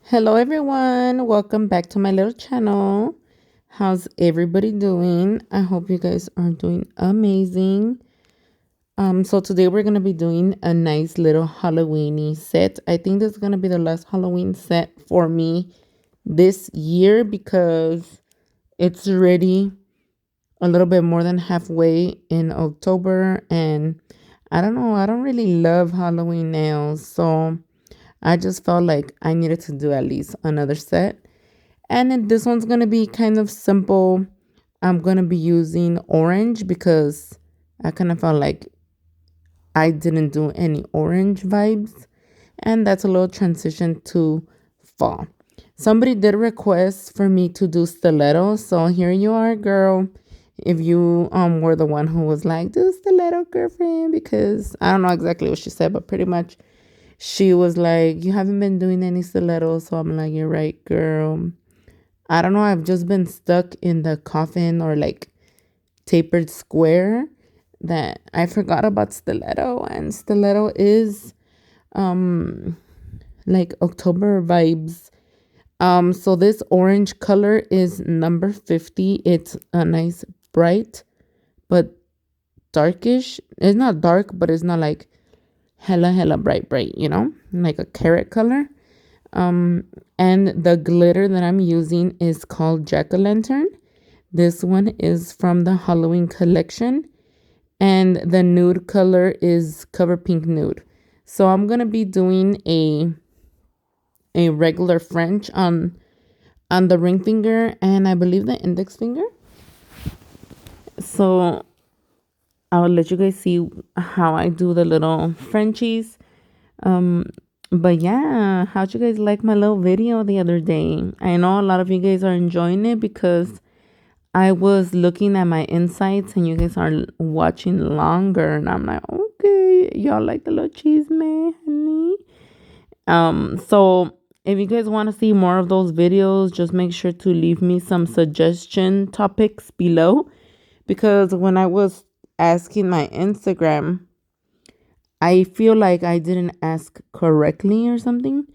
Hello everyone, welcome back to my little channel. How's everybody doing? I hope you guys are doing amazing. So today we're gonna be doing a nice little Halloweeny set. I think this is gonna be the last Halloween set for me this year because it's already a little bit more than halfway in October, and I don't know, I don't really love Halloween nails, so I just felt like I needed to do at least another set. And then this one's going to be kind of simple. I'm going to be using orange because I kind of felt like I didn't do any orange vibes. And that's a little transition to fall. Somebody did request for me to do stiletto. So here you are, girl. If you were the one who was like, do stiletto, girlfriend, because I don't know exactly what she said, but pretty much she was like, you haven't been doing any stilettos. So I'm like, you're right, girl. I don't know. I've just been stuck in the coffin or like tapered square that I forgot about stiletto. And stiletto is um like October vibes. So this orange color is number 50. It's a nice bright but darkish. It's not dark, but it's not like hella bright, like a carrot color. Um, and the glitter that I'm using is called Jack-o'-lantern. This one is from the Halloween collection, and the nude color is Cover Pink Nude. So I'm gonna be doing a regular French on the ring finger and I believe the index finger. So I'll let you guys see how I do the little Frenchies. Um, but yeah, how'd you guys like my little video the other day? I know a lot of you guys are enjoying it because I was looking at my insights and you guys are watching longer, and I'm like, okay, y'all like the little cheese man, honey. So if you guys want to see more of those videos, just make sure to leave me some suggestion topics below, because when I was asking my Instagram, I feel like I didn't ask correctly or something.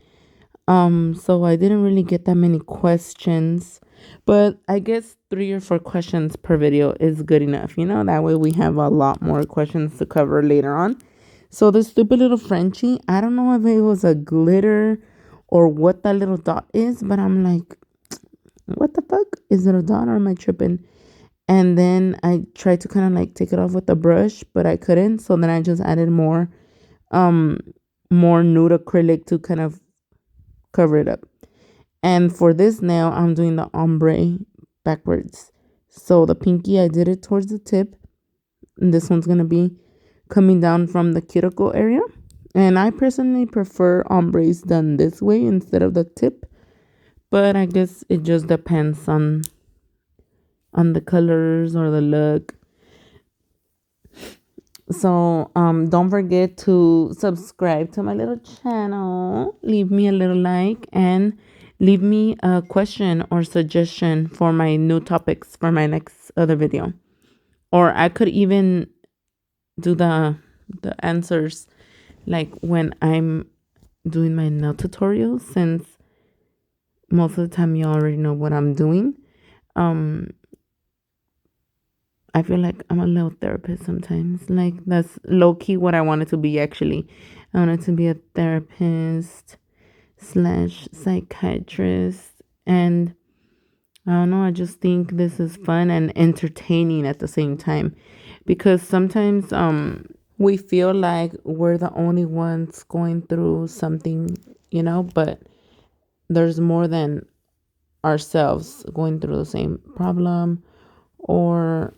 So I didn't really get that many questions, but I guess 3 or 4 questions per video is good enough. That way we have a lot more questions to cover later on. So the stupid little Frenchie, I don't know if it was a glitter or what that little dot is, but I'm like, what the fuck? Is it a dot or am I tripping? And then I tried to kind of like take it off with a brush, but I couldn't. So then I just added um, more nude acrylic to kind of cover it up. And for this nail, I'm doing the ombre backwards. So the pinky, I did it towards the tip. And this one's going to be coming down from the cuticle area. And I personally prefer ombres done this way instead of the tip. But I guess it just depends on the colors or the look. So don't forget to subscribe to my little channel. Leave me a little like and leave me a question or suggestion for my new topics for my next other video. Or I could even do the answers like when I'm doing my nail tutorials, since most of the time you already know what I'm doing. I feel like I'm a little therapist sometimes. Like that's low key what I wanted to be actually. I wanted to be a therapist slash psychiatrist. And I don't know, I just think this is fun and entertaining at the same time. Because sometimes we feel like we're the only ones going through something, but there's more than ourselves going through the same problem or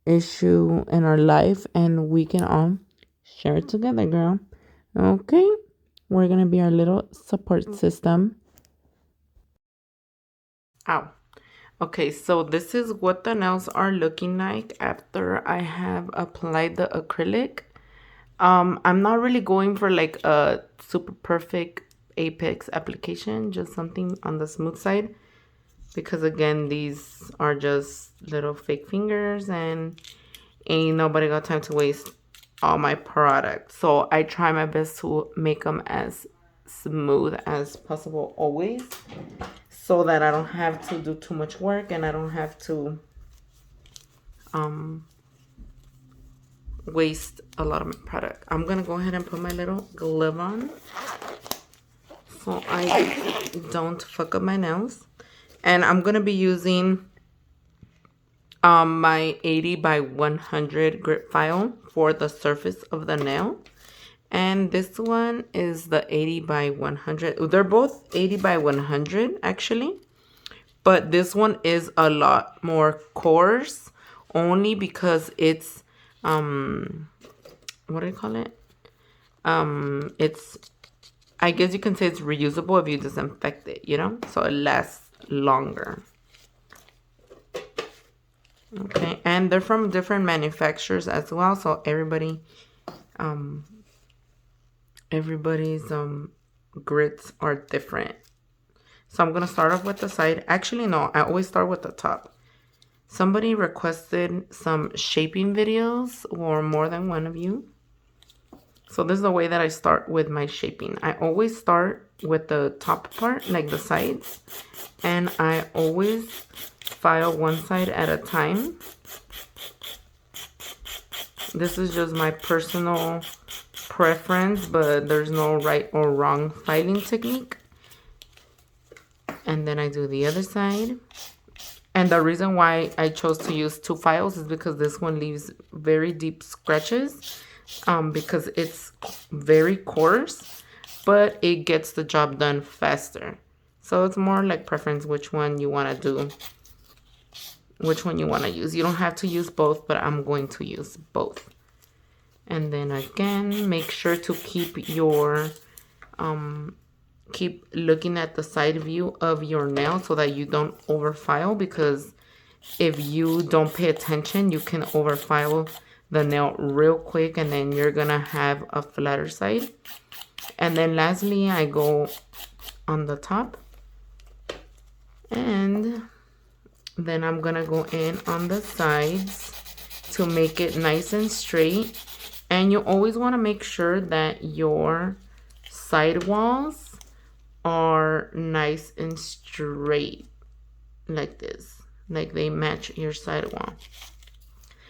issue in our life, and we can all share it together, girl. Okay, we're gonna be our little support system. Ow. Okay, so this is what the nails are looking like after I have applied the acrylic. I'm not really going for like a super perfect apex application, just something on the smooth side, because again, these are just little fake fingers and ain't nobody got time to waste all my products. So I try my best to make them as smooth as possible always, so that I don't have to do too much work and I don't have to waste a lot of my product. I'm gonna go ahead and put my little glove on so I don't fuck up my nails. And I'm gonna be using my 80 by 100 grit file for the surface of the nail. And this one is the 80 by 100. They're both 80 by 100 actually. But this one is a lot more coarse only because it's, what do you call it? It's, I guess you can say it's reusable if you disinfect it, you know? So it lasts longer. Okay, and they're from different manufacturers as well, so everybody's grits are different. So I'm gonna start off with the side. Actually, no, I always start with the top. Somebody requested some shaping videos, or more than one of you. So this is the way that I start with my shaping. I always start with the top part, like the sides, and I always file one side at a time. This is just my personal preference, but there's no right or wrong filing technique. And then I do the other side. And the reason why I chose to use 2 files is because this one leaves very deep scratches, because it's very coarse, but it gets the job done faster. So it's more like preference which one you want to do, which one you want to use. You don't have to use both, but I'm going to use both. And then again, make sure to keep your keep looking at the side view of your nail so that you don't overfile, because if you don't pay attention, you can overfile the nail real quick and then you're gonna have a flatter side. And then lastly, I go on the top, and then I'm gonna go in on the sides to make it nice and straight. And you always want to make sure that your side walls are nice and straight, like this, like they match your side wall.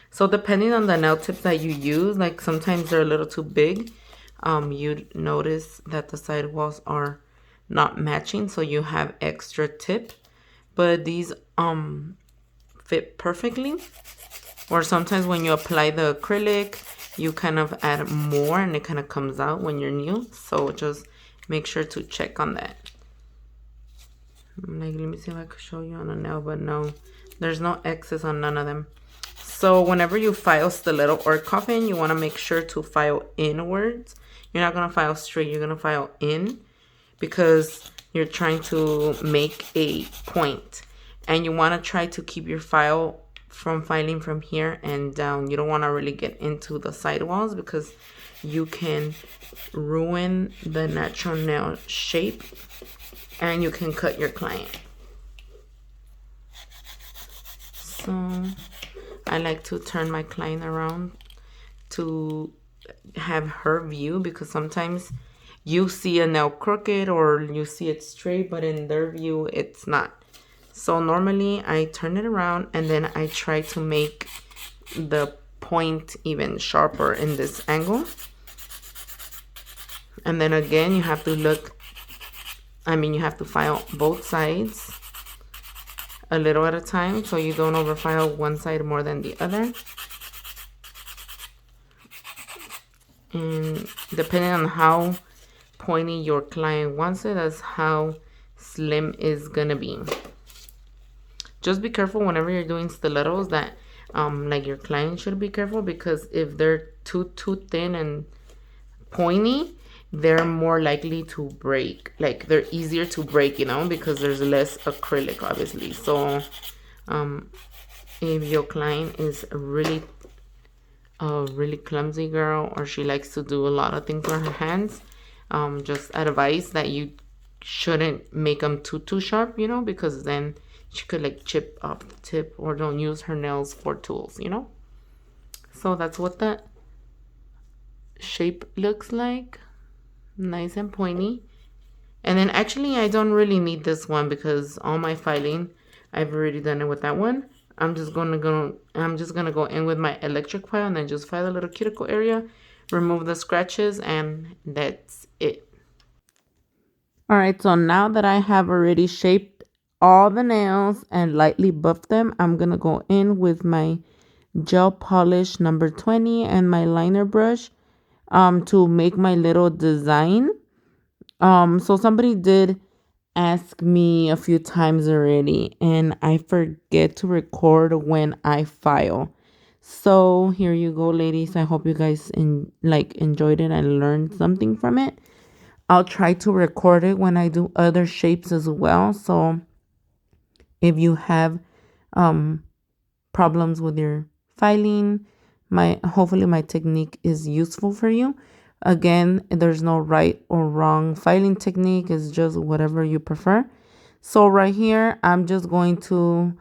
So depending on the nail tips that you use, like sometimes they're a little too big, you'd notice that the side walls are not matching, so you have extra tip. But these fit perfectly. Or sometimes when you apply the acrylic, you kind of add more and it kind of comes out when you're new. So just make sure to check on that. Like, let me see if I could show you on a nail, but no, there's no excess on none of them. So whenever you file stiletto or coffin, you want to make sure to file inwards. You're not going to file straight, you're going to file in, because you're trying to make a point. And you want to try to keep your file from filing from here and down. You don't want to really get into the sidewalls because you can ruin the natural nail shape and you can cut your client. So I like to turn my client around to have her view, because sometimes you see a nail crooked or you see it straight, but in their view it's not. So normally I turn it around and then I try to make the point even sharper in this angle. And then again, you have to look, you have to file both sides a little at a time so you don't overfile one side more than the other. And depending on how pointy your client wants it, that's how slim is gonna be. Just be careful whenever you're doing stilettos that like your client should be careful, because if they're too thin and pointy, they're more likely to break. Like they're easier to break, you know, because there's less acrylic obviously. So if your client is really a really clumsy girl, or she likes to do a lot of things with her hands, just advise that you shouldn't make them too sharp, you know, because then she could like chip off the tip, or don't use her nails for tools, you know. So that's what the shape looks like, nice and pointy. And then actually I don't really need this one because all my filing, I've already done it with that one. I'm just gonna go in with my electric file and then just file a little cuticle area, remove the scratches, and that's it. All right, so now that I have already shaped all the nails and lightly buffed them, I'm gonna go in with my gel polish number 20 and my liner brush to make my little design. So somebody did ask me a few times already, and I forget to record when I file. So here you go, ladies. I hope you guys enjoyed it and learned something from it. I'll try to record it when I do other shapes as well. So if you have um problems with your filing, my hopefully my technique is useful for you. Again, there's no right or wrong filing technique, it's just whatever you prefer. So right here I'm just going to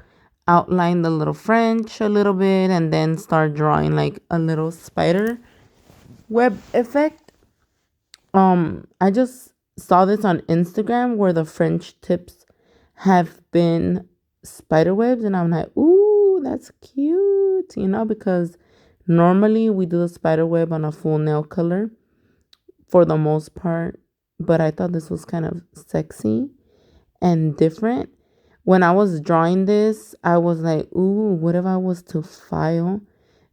outline the little French a little bit and then start drawing like a little spider web effect. I just saw this on Instagram where the French tips have been spider webs, and I'm like, ooh, that's cute, because normally we do the spider web on a full nail color for the most part, but I thought this was kind of sexy and different. When I was drawing this, I was like, ooh, what if I was to file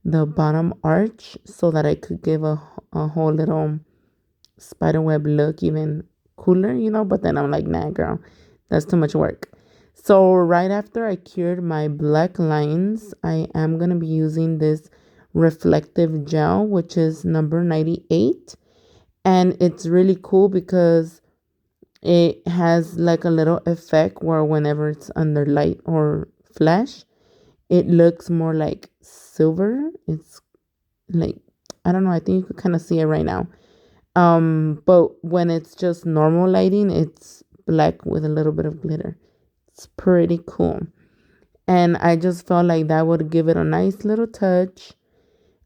the bottom arch so that I could give a whole little spiderweb look even cooler, but then I'm like, nah, girl, that's too much work. So right after I cured my black lines, I am going to be using this reflective gel, which is number 98. And it's really cool because it has like a little effect where whenever it's under light or flash, it looks more like silver. It's like, I don't know, I think you could kind of see it right now. But when it's just normal lighting, it's black with a little bit of glitter. It's pretty cool. And I just felt like that would give it a nice little touch.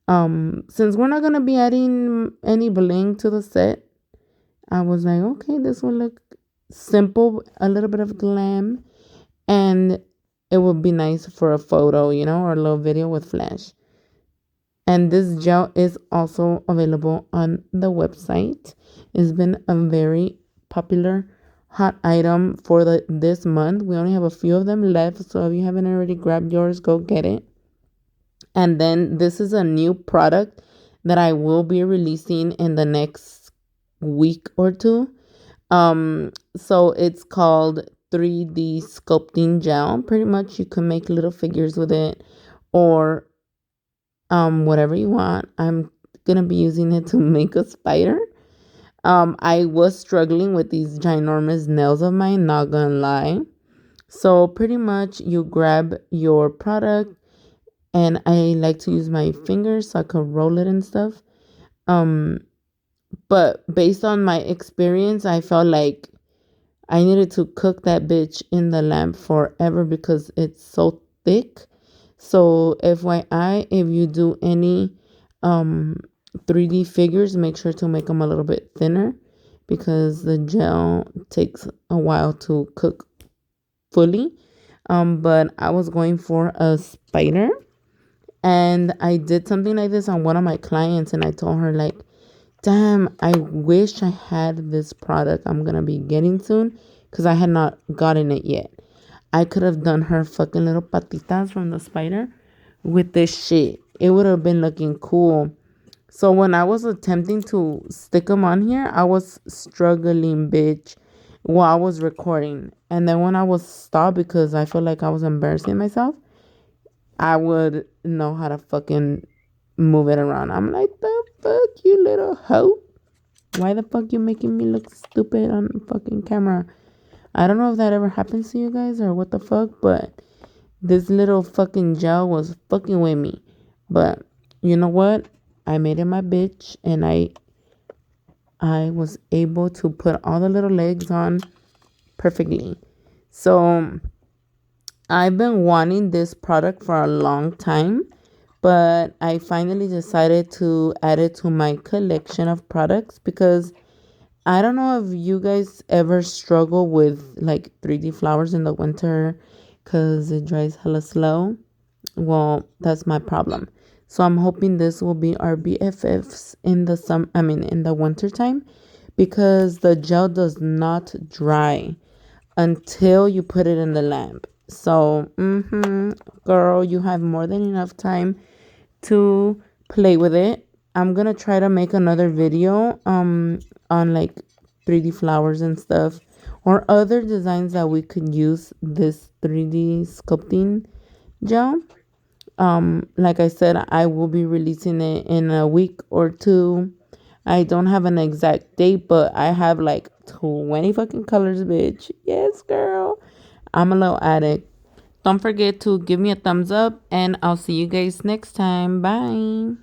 Since we're not gonna be adding any bling to the set, I was like, okay, this will look simple, a little bit of glam, and it would be nice for a photo, or a little video with flash. And this gel is also available on the website. It's been a very popular hot item for this month. We only have a few of them left, so if you haven't already grabbed yours, go get it. And then this is a new product that I will be releasing in the next week or two. So it's called 3D sculpting gel. Pretty much you can make little figures with it or whatever you want. I'm gonna be using it to make a spider. I was struggling with these ginormous nails of mine, not gonna lie. So pretty much you grab your product, and I like to use my fingers so I can roll it and stuff. Um, but based on my experience, I felt like I needed to cook that bitch in the lamp forever because it's so thick. So FYI, if you do any 3D figures, make sure to make them a little bit thinner because the gel takes a while to cook fully. But I was going for a spider, and I did something like this on one of my clients, and I told her like, damn, I wish I had this product I'm gonna be getting soon because I had not gotten it yet. I could have done her fucking little patitas from the spider with this shit. It would have been looking cool. So when I was attempting to stick them on here, I was struggling, bitch, while I was recording. And then when I was stopped because I felt like I was embarrassing myself, I would know how to fucking move it around. I'm like, the fuck, you little hoe? Why the fuck you making me look stupid on fucking camera? I don't know if that ever happens to you guys or what the fuck, but this little fucking gel was fucking with me. But you know what? I made it my bitch, and I was able to put all the little legs on perfectly. So I've been wanting this product for a long time, but I finally decided to add it to my collection of products because I don't know if you guys ever struggle with like 3D flowers in the winter because it dries hella slow. Well, that's my problem. So I'm hoping this will be our BFFs in the in the winter time, because the gel does not dry until you put it in the lamp. So, girl, you have more than enough time to play with it. I'm gonna try to make another video on like 3D flowers and stuff, or other designs that we could use this 3D sculpting gel. Like I said, I will be releasing it in a week or two. I don't have an exact date, but I have like 20 fucking colors, bitch. Yes, girl. I'm a little addict. Don't forget to give me a thumbs up, and I'll see you guys next time. Bye.